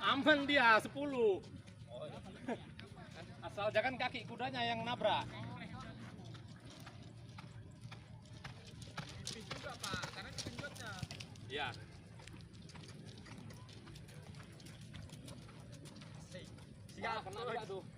Aman dia 10. Asal jangan kaki kudanya yang nabrak. Ini juga Pak, karena kegenjotnya. Iya. Siap, kena juga tuh.